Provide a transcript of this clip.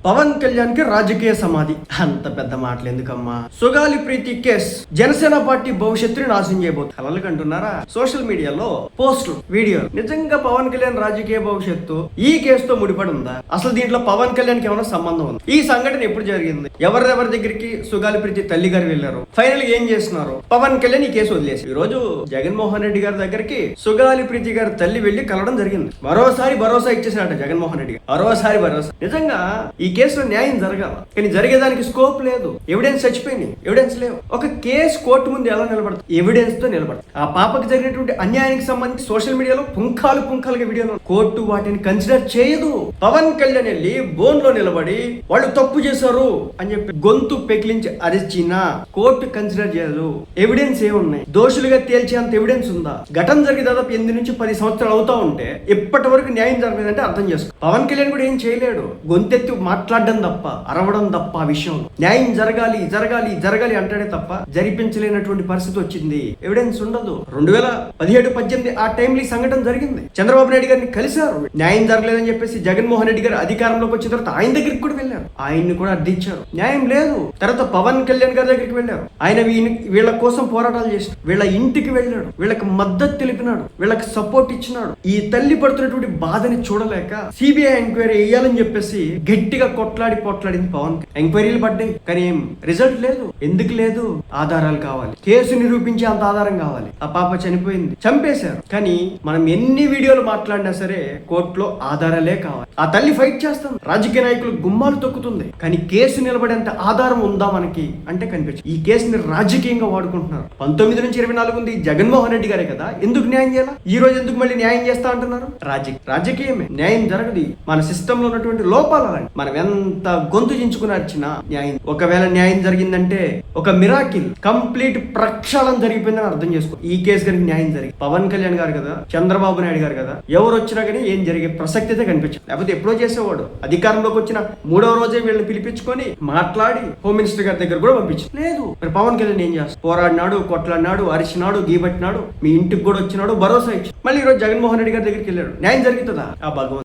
పవన్ కళ్యాణ్ కి రాజకీయ సమాధి. అంత పెద్ద మాటలు ఎందుకమ్మా? సుగాలి ప్రీతి కేస్ జనసేన పార్టీ భవిష్యత్తుని నాశనం చేయబోతుంది. కలలు కంటున్నారా? సోషల్ మీడియాలో పోస్టులు, వీడియోలు. నిజంగా పవన్ కళ్యాణ్ రాజకీయ భవిష్యత్తు ఈ కేసుతో ముడిపడి ఉందా? అసలు దీంట్లో పవన్ కళ్యాణ్ కి ఏమైనా సంబంధం ఉంది? ఈ సంఘటన ఎప్పుడు జరిగింది? ఎవరెవరి దగ్గరికి సుగాలి ప్రీతి తల్లి గారు వెళ్లారు? ఫైనల్ ఏం చేస్తున్నారు? పవన్ కళ్యాణ్ ఈ కేసు వదిలేసి ఈ రోజు జగన్మోహన్ రెడ్డి గారి దగ్గరికి సుగాలి ప్రీతి గారి తల్లి వెళ్లి కలవడం జరిగింది. మరోసారి భరోసా ఇచ్చేసినట్ట జగన్మోహన్ రెడ్డి గారు. మరోసారి భరోసా. నిజంగా ఈ కేసులో న్యాయం జరగాల, కానీ జరిగేదానికి స్కోప్ లేదు. ఎవిడెన్స్ చచ్చిపోయింది, ఎవిడెన్స్ లేవు. ఒక కేసు కోర్టు ముందు ఎలా నిలబడుతుంది? ఎవిడెన్స్ తో నిలబడుతుంది. ఆ పాపకు జరిగినటువంటి అన్యాయానికి సంబంధించి సోషల్ మీడియాలో పుంఖాలుగా వీడియోలు. కోర్టు వాటిని కన్సిడర్ చేయదు. పవన్ కళ్యాణ్ వెళ్ళి బోన్ లో నిలబడి వాళ్ళు తప్పు చేశారు అని చెప్పి గొంతు పెకిలించి అరిచినా కోర్టు కన్సిడర్ చేయదు. ఎవిడెన్స్ ఏమున్నాయి? దోషులుగా తేల్చేంత ఎవిడెన్స్ ఉందా? ఘటన జరిగి దాదాపు 8 నుంచి 10 సంవత్సరాలు అవుతా ఉంటే ఇప్పటి వరకు న్యాయం జరగలేదంటే అర్థం చేసుకో. పవన్ కళ్యాణ్ కూడా ఏం చేయలేడు. గొంతెత్తి మాట్లాడడం తప్ప, అరవడం తప్ప ఆ విషయంలో న్యాయం జరగాలి జరగాలి జరగాలి అంటాడే తప్ప జరిపించలేనటువంటి పరిస్థితి వచ్చింది. ఎవిడెన్స్ ఉండదు. 2017-18 ఆ టైంలో ఈ సంఘటన జరిగింది. చంద్రబాబు నాయుడు గారిని కలిశారు. న్యాయం జరగలేదని చెప్పేసి జగన్మోహన్ రెడ్డి గారు అధికారంలోకి వచ్చిన తర్వాత ఆయన దగ్గరికి కూడా వెళ్ళారు. ఆయన్ని కూడా అర్థించారు. న్యాయం లేదు. తర్వాత పవన్ కళ్యాణ్ గారి దగ్గరికి వెళ్ళారు. ఆయన వీళ్ళ కోసం పోరాటాలు చేసిన, వీళ్ళ ఇంటికి వెళ్ళాడు, వీళ్ళకి మద్దతు తెలిపినాడు, వీళ్ళకి సపోర్ట్ ఇచ్చినాడు. ఈ తల్లి పడుతున్నటువంటి బాధని చూడలేక సిబిఐ ఎంక్వైరీ వేయాలని చెప్పేసి గట్టిగా కొట్లాడింది పవన్. ఎంక్వైరీలు పడ్డాయి, కానీ ఏం రిజల్ట్ లేదు. ఎందుకు లేదు? ఆధారాలు కావాలి. కేసు నిరూపించే అంత ఆధారం కావాలి. ఆ పాప చనిపోయింది, చంపేశారు. కానీ మనం ఎన్ని వీడియోలు మాట్లాడినా సరే కోర్టులో ఆధారాలే కావాలి. ఆ తల్లి ఫైట్ చేస్తాం, రాజకీయ నాయకులు గుమ్మాలు తొక్కుతుంది, కానీ కేసు నిలబడేంత ఆధారం ఉందా మనకి అంటే కనిపించదు. ఈ కేసుని రాజకీయంగా వాడుకుంటున్నారు. 19 నుంచి 24 ఉంది జగన్మోహన్ రెడ్డి గారే కదా, ఎందుకు న్యాయం చేయాలా? ఈ రోజు ఎందుకు మళ్ళీ న్యాయం చేస్తా అంటున్నారు? రాజకీయమే. న్యాయం జరగదు. మన సిస్టమ్ లో ఉన్నటువంటి లోపాలు అలాంటి. మనం ఎంత గొంతు చించుకుని వచ్చినా న్యాయం, ఒకవేళ న్యాయం జరిగిందంటే ఒక మిరాకిల్, కంప్లీట్ ప్రక్షాళన జరిగిపోయిందని అర్థం చేసుకో. ఈ కేసు గారికి న్యాయం జరిగింది. పవన్ కళ్యాణ్ గారు కదా, చంద్రబాబు నాయుడు గారు కదా, ఎవరు వచ్చినా కానీ ఏం జరిగే ప్రసక్తి అయితే కనిపించదు. లేకపోతే ఎప్పుడో చేసేవాడు. అధికారంలోకి వచ్చిన 3వ రోజే వీళ్ళని పిలిపించుకొని మాట్లాడి హోమ్ మినిస్టర్ గారి దగ్గర కూడా పంపించారు. లేదు. మరి పవన్ కళ్యాణ్ ఏం చేస్తాడు? పోరాడినాడు, కొట్లాడినాడు, అరిచినాడు, గీబట్టినాడు, మీ ఇంటికి కూడా వచ్చినాడు, భరోసా ఇచ్చి మళ్ళీ ఈ రోజు జగన్మోహన్ రెడ్డి గారి దగ్గరికి వెళ్ళాడు. న్యాయం జరుగుతుందా? ఆ భగవంతుడు